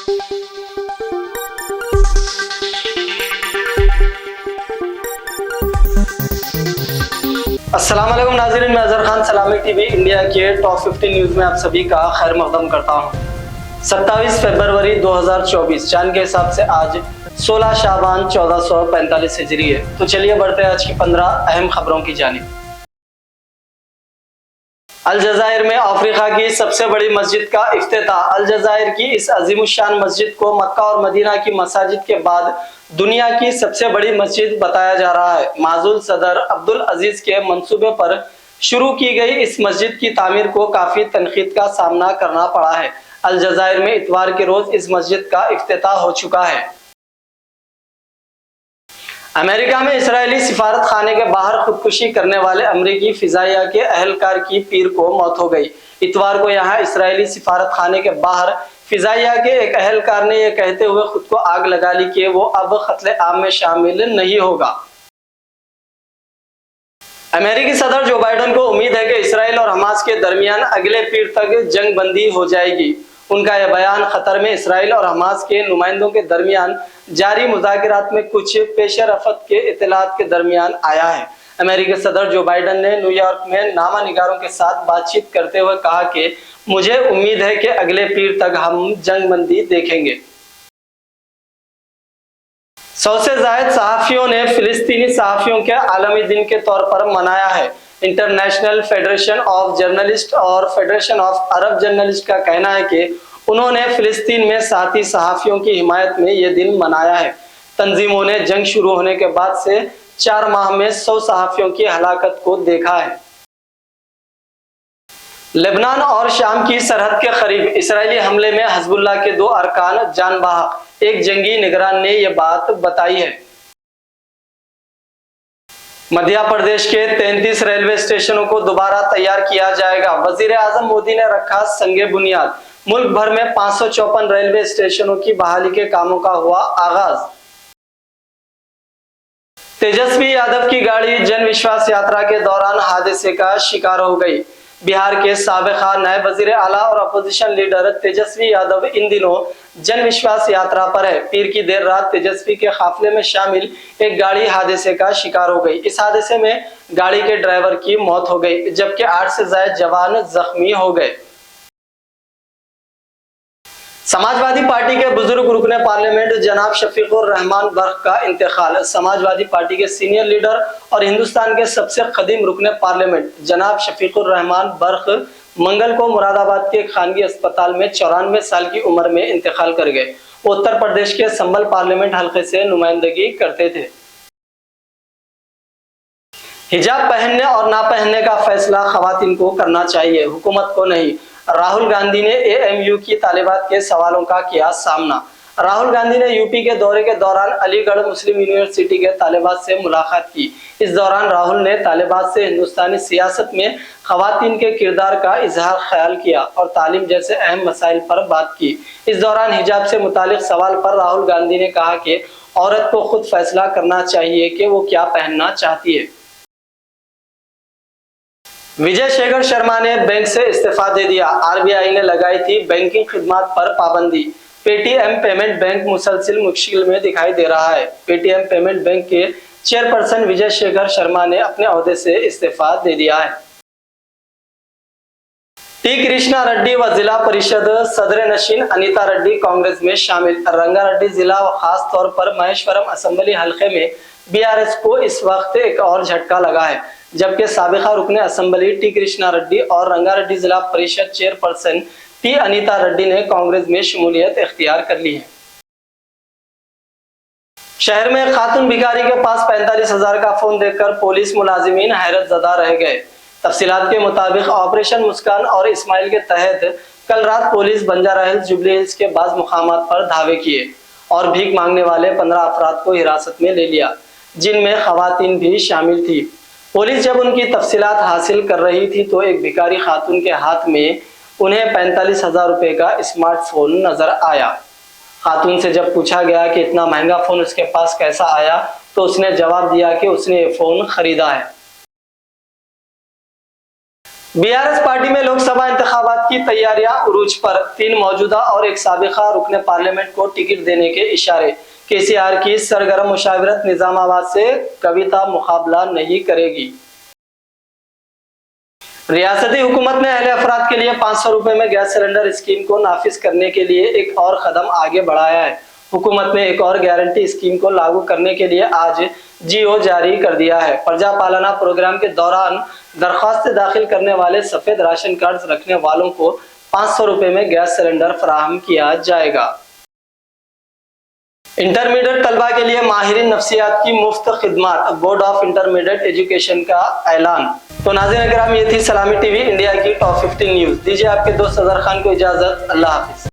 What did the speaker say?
अस्सलाम वालेकुम नाज़रीन, मैं अजहर खान सलामी टीवी इंडिया के टॉप 15 न्यूज़ में आप सभी का खैर मकदम करता हूं। 27 फरवरी 2024 चांद के हिसाब से आज 16 शाबान 1445 हिजरी है। तो चलिए बढ़ते हैं आज की 15 अहम खबरों की जानिब। अलजायर में अफ्रीका की सबसे बड़ी मस्जिद का इफ्तिताह। अलजायर की इस अजीमुशान मस्जिद को मक्का और मदीना की मसाजिद के बाद दुनिया की सबसे बड़ी मस्जिद बताया जा रहा है। माजूल सदर अब्दुल अजीज के मंसूबे पर शुरू की गई इस मस्जिद की तामीर को काफी तनकीद का सामना करना पड़ा है। अलजायर में इतवार के रोज इस मस्जिद का इफ्तिताह हो चुका है। अमेरिका में इजरायली सिफारत खाने के बाहर खुदकुशी करने वाले अमेरिकी फिजाइया के अहलकार की पीर को मौत हो गई। इतवार को यहाँ इजरायली सिफारत खाने के बाहर फिजाइया के एक अहलकार ने यह कहते हुए खुद को आग लगा ली कि वो अब कत्ले आम में शामिल नहीं होगा। अमेरिकी सदर जो बाइडेन को उम्मीद है कि इसराइल और हमास के दरमियान अगले पीर तक जंग बंदी हो जाएगी। उनका यह बयान कतर में इसराइल और हमास के नुमाइंदों के दरमियान जारी मुज़ाकरात में कुछ पेशरफत के इत्तलात के दरमियान आया है। अमेरिकी सदर जो बाइडेन ने न्यूयॉर्क में नामा निगारों के साथ बातचीत करते हुए कहा कि मुझे उम्मीद है कि अगले पीर तक हम जंग बंदी देखेंगे। 100 से ज्यादा सहाफियों ने फिलिस्तीनी सहाफियों के आलमी दिन के तौर पर मनाया है। इंटरनेशनल फेडरेशन ऑफ जर्नलिस्ट और फेडरेशन ऑफ अरब जर्नलिस्ट का कहना है कि उन्होंने फिलिस्तीन में साथी सहाफियों की हिमायत में यह दिन मनाया है। तंजीमों ने जंग शुरू होने के बाद से 4 माह में 100 सहाफियों की हलाकत को देखा है। लेबनान और शाम की सरहद के करीब इसराइली हमले में हिजबुल्लाह के 2 अरकान जान बहक। एक जंगी निगरान ने यह बात बताई है। मध्य प्रदेश के 33 रेलवे स्टेशनों को दोबारा तैयार किया जाएगा। वजीर आजम मोदी ने रखा संगे बुनियाद। मुल्क भर में 554 रेलवे स्टेशनों की बहाली के कामों का हुआ आगाज। तेजस्वी यादव की गाड़ी जन विश्वास यात्रा के दौरान हादसे का शिकार हो गई। बिहार के साबिका नायब वजीर आला और अपोजिशन लीडर तेजस्वी यादव इन दिनों जन विश्वास यात्रा पर है। पीर की देर रात तेजस्वी के काफिले में शामिल एक गाड़ी हादसे का शिकार हो गई। इस हादसे में गाड़ी के ड्राइवर की मौत हो गई जबकि 8 से ज्यादा जवान जख्मी हो गए। समाजवादी पार्टी के बुजुर्ग रुकने पार्लियामेंट जनाब शफीकुर रहमान बर्क का इंतकाल। समाजवादी पार्टी के सीनियर लीडर और हिंदुस्तान के सबसे कदीम रुकने पार्लियामेंट जनाब शफीकुर रहमान बर्क मंगल को मुरादाबाद के खानगी अस्पताल में 94 साल की उम्र में इंतकाल कर गए। उत्तर प्रदेश के संभल पार्लियामेंट हल्के से नुमाइंदगी करते थे। हिजाब पहनने और ना पहनने का फैसला खवातीन को करना चाहिए, हुकूमत को नहीं। राहुल गांधी ने एएमयू की तालिबात के सवालों का किया सामना। राहुल गांधी ने यूपी के दौरे के दौरान अलीगढ़ मुस्लिम यूनिवर्सिटी के तालिबात से मुलाकात की। इस दौरान राहुल ने तालिबात से हिंदुस्तानी सियासत में खवातीन के किरदार का इजहार ख्याल किया और तालीम जैसे अहम मसाइल पर बात की। इस दौरान हिजाब से मुतालिक सवाल पर राहुल गांधी ने कहा कि औरत को खुद फैसला करना चाहिए कि वो क्या पहनना चाहती है। विजय शेखर शर्मा ने बैंक से इस्तीफा दे दिया। आरबीआई ने लगाई थी बैंकिंग खिदमात पर पाबंदी। पेटीएम पेमेंट बैंक मुसलसल मुश्किल में दिखाई दे रहा है। पेटीएम पेमेंट बैंक के चेयरपर्सन विजय शेखर शर्मा ने अपने ओहदे से इस्तीफा दे दिया है। टी कृष्णा रेड्डी व जिला परिषद सदर नशीन अनीता रेड्डी कांग्रेस में शामिल। रंगारेड्डी जिला व खास तौर पर महेश्वरम असेंबली हल्के में बीआरएस को इस वक्त एक और झटका लगा है, जबकि साबिका रुकने असेंबली टी कृष्णा रेड्डी और रंगारेड्डी जिला परिषद चेयरपर्सन टी अनीता रेड्डी ने कांग्रेस में शमूलियत इख्तियार कर ली है। शहर में खातून भिखारी के पास 45,000 का फोन देखकर पुलिस मुलाजिमीन हैरत ज़दा रह गए। तफसीलात के मुताबिक ऑपरेशन मुस्कान और इस्माइल के तहत कल रात police Banjara hills jubilee hills के बाज़ मुकामात पर धावे किए और भीख मांगने वाले 15 अफराद को हिरासत में ले लिया, जिनमें खवातीन भी शामिल थी। पुलिस जब उनकी तफसीलात हासिल कर रही थी तो एक भिखारी खातून के हाथ में उन्हें 45,000 रुपए का स्मार्टफोन नजर आया। खातून से जब पूछा गया कि इतना महंगा फोन उसके पास कैसा आया तो उसने जवाब दिया कि उसने ये फोन खरीदा है। बीआरएस पार्टी में लोकसभा इंतखाबात की तैयारियां उरूज पर। 3 मौजूदा और एक साबिका रुकने पार्लियामेंट को टिकट देने के इशारे। केसीआर की सरगर्म मुशावरत, निजामाबाद से कविता मुकाबला नहीं करेगी। रियासती हुकूमत ने अहले अफराद के लिए 500 रुपए में गैस सिलेंडर स्कीम को नाफिज करने के लिए एक और कदम आगे बढ़ाया है। हुकूमत ने एक और गारंटी स्कीम को लागू करने के लिए आज जीओ जारी कर दिया है। प्रजा पालना प्रोग्राम के दौरान दरख्वास्त दाखिल करने वाले सफेद राशन कार्ड रखने वालों को 500 रुपए में गैस सिलेंडर फराहम किया जाएगा। इंटरमीडिएट तलबा के लिए माहिरीन नफ्सियात की मुफ्त खिदमत, बोर्ड ऑफ इंटरमीडिएट एजुकेशन का ऐलान। तो नाज़रीन किराम, ये थी सलामी टीवी इंडिया की टॉप 15 न्यूज। दीजिए आपके दोस्त अजहर खान को इजाजत। अल्लाह हाफिज।